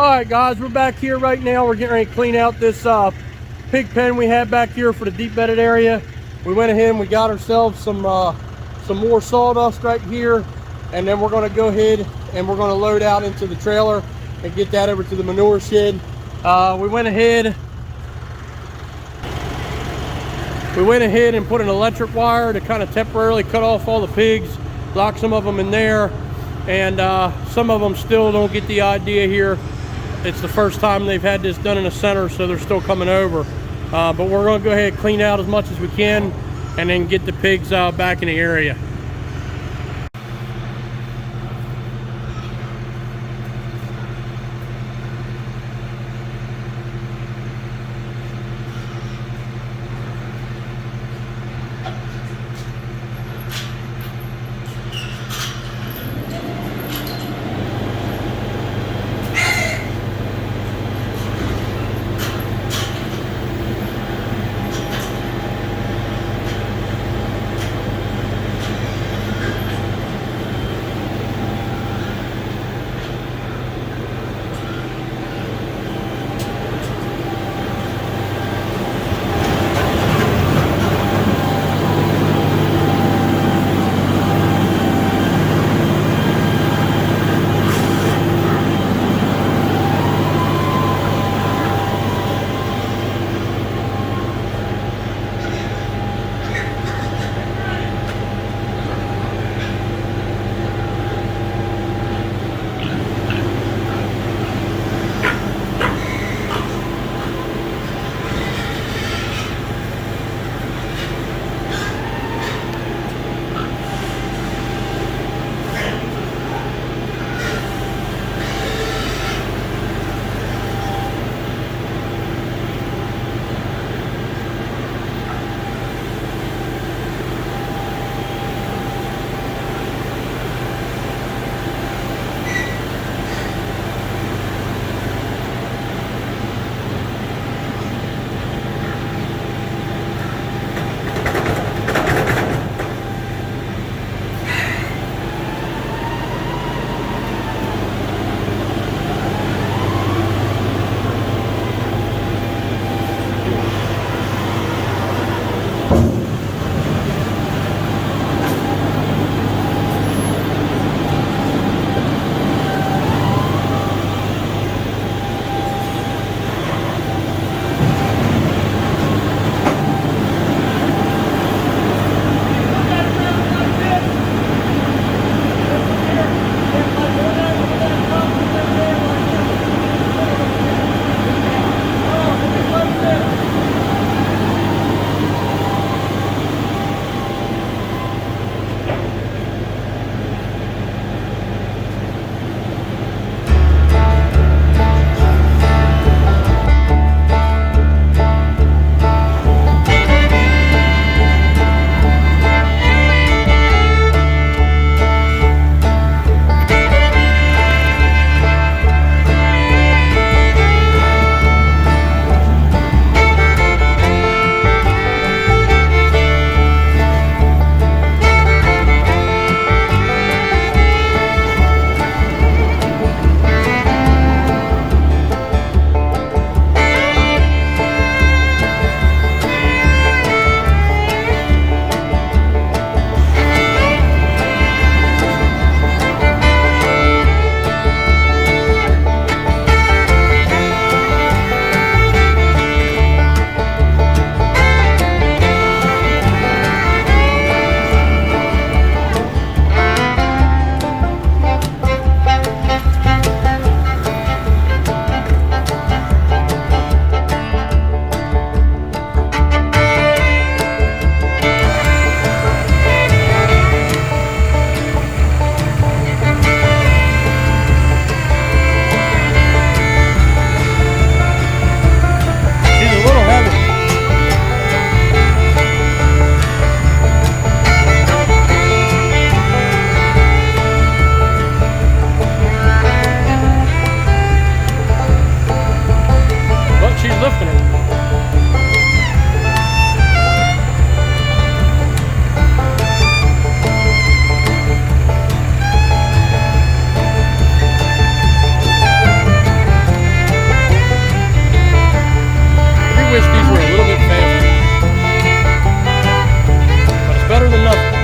Alright guys, we're back here right now. We're getting ready to clean out this pig pen we had back here for the deep bedded area. We went ahead and we got ourselves some more sawdust right here, and then we're going to go ahead and we're going to load out into the trailer and get that over to the manure shed. We went ahead and put an electric wire to kind of temporarily cut off all the pigs, lock some of them in there, and some of them still don't get the idea here. It's the first time they've had this done in the center, so they're still coming over. But we're going to go ahead and clean out as much as we can and then get the pigs back in the area. wish these were a little bit faster. But it's better than nothing.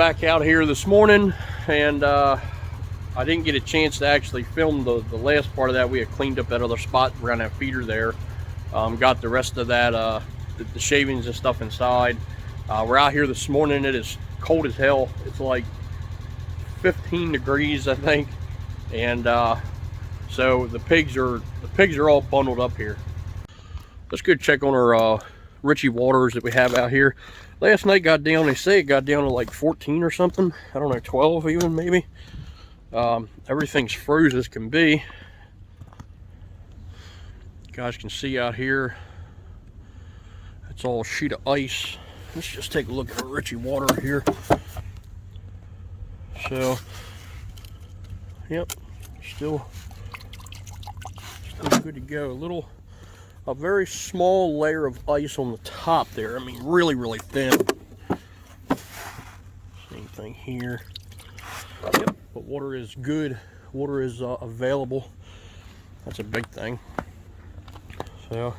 back out here this morning, and I didn't get a chance to actually film the last part of that. We had cleaned up that other spot around that feeder there. Got the rest of that, the shavings and stuff inside. We're out here this morning. It is cold as hell. It's like 15 degrees, I think, and so the pigs are all bundled up here. Let's go check on our Ritchie waters that we have out here. Last night got down, they say it got down to like 14 or something. I don't know, 12 even maybe. Everything's froze as can be. You guys can see out here, it's all a sheet of ice. Let's just take a look at our Ritchie water here. So, yep, still good to go. A very small layer of ice on the top there. I mean, really, really thin. Same thing here. Yep, but water is good. Water is available. That's a big thing. So,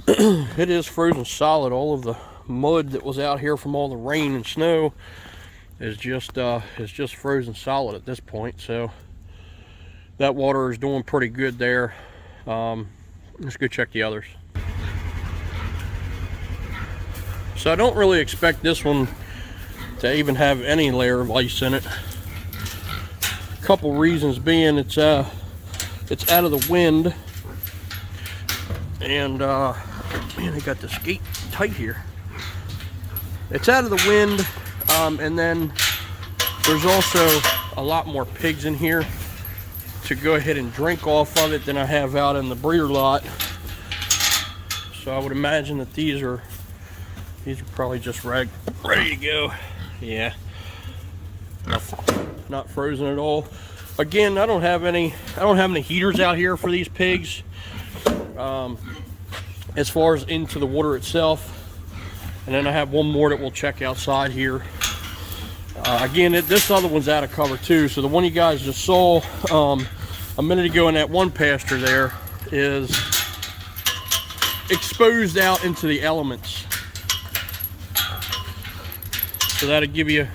it is frozen solid. All of the mud that was out here from all the rain and snow is just frozen solid at this point. So, that water is doing pretty good there. Let's go check the others. So I don't really expect this one to even have any layer of ice in it. A couple reasons being it's out of the wind, and man, I got this gate tight here. It's out of the wind, and then there's also a lot more pigs in here to go ahead and drink off of it than I have out in the breeder lot. So I would imagine that these are probably just ready to go. Yeah, not frozen at all. Again, I don't have any heaters out here for these pigs. As far as into the water itself, and then I have one more that we'll check outside here. Again, this other one's out of cover too. So the one you guys just saw a minute ago in that one pasture there is exposed out into the elements. So that'll give you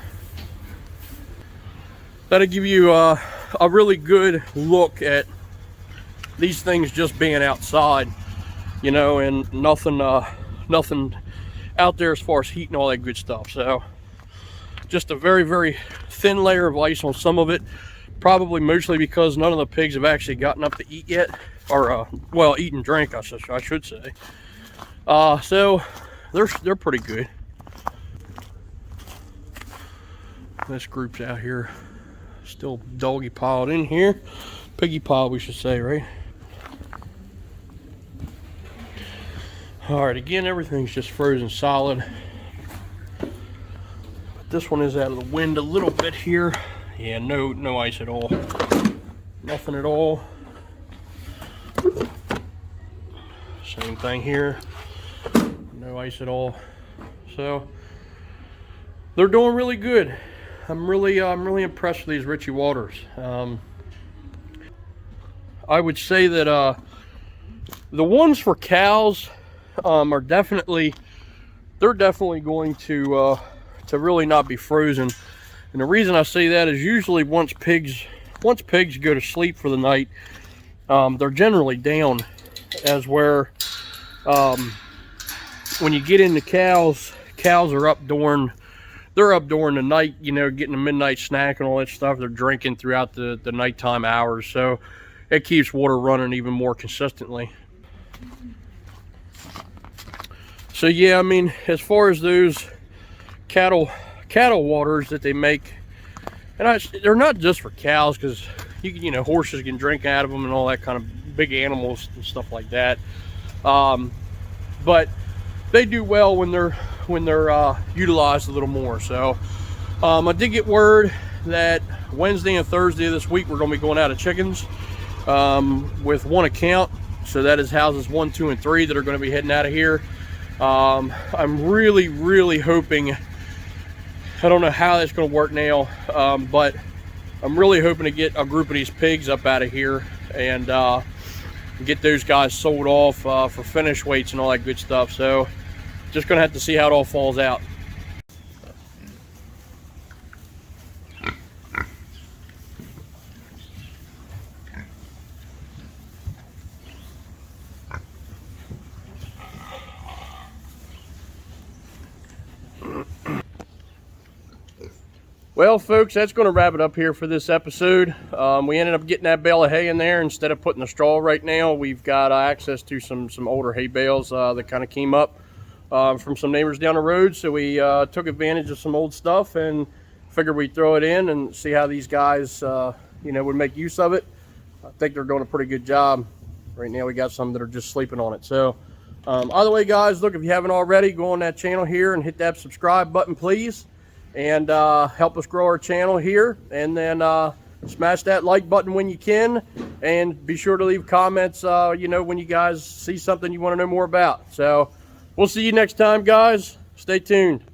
a really good look at these things just being outside, you know, and nothing out there as far as heat and all that good stuff. So just a very, very thin layer of ice on some of it. Probably mostly because none of the pigs have actually gotten up to eat yet, or well, eat and drink, I should say. So they're pretty good. This group's out here, still doggy piled in here, piggy piled, we should say, right? All right, again, everything's just frozen solid. But this one is out of the wind a little bit here. Yeah, no ice at all. Nothing at all. Same thing here. No ice at all. So they're doing really good. I'm really impressed with these Ritchie waters. I would say that the ones for cows are definitely going to really not be frozen. And the reason I say that is usually once pigs go to sleep for the night, they're generally down, as where when you get into cows are up during the night, you know, getting a midnight snack and all that stuff. They're drinking throughout the nighttime hours, so it keeps water running even more consistently. So yeah, I mean, as far as those cattle waters that they make, and they're not just for cows, because you know, horses can drink out of them and all that kind of big animals and stuff like that. But they do well when they're utilized a little more. So I did get word that Wednesday and Thursday of this week we're going to be going out of chickens with one account. So that is houses 1, 2, and 3 that are going to be heading out of here. I'm really hoping, I don't know how that's going to work now, but I'm really hoping to get a group of these pigs up out of here and get those guys sold off for finish weights and all that good stuff. So just going to have to see how it all falls out. Well, folks, that's going to wrap it up here for this episode. We ended up getting that bale of hay in there instead of putting the straw right now. We've got access to some older hay bales that kind of came up from some neighbors down the road. So we took advantage of some old stuff and figured we'd throw it in and see how these guys, would make use of it. I think they're doing a pretty good job. Right now we got some that are just sleeping on it. So either way, guys, look, if you haven't already, go on that channel here and hit that subscribe button, please. And help us grow our channel here, and then smash that like button when you can, and be sure to leave comments when you guys see something you want to know more about. So we'll see you next time, guys. Stay tuned.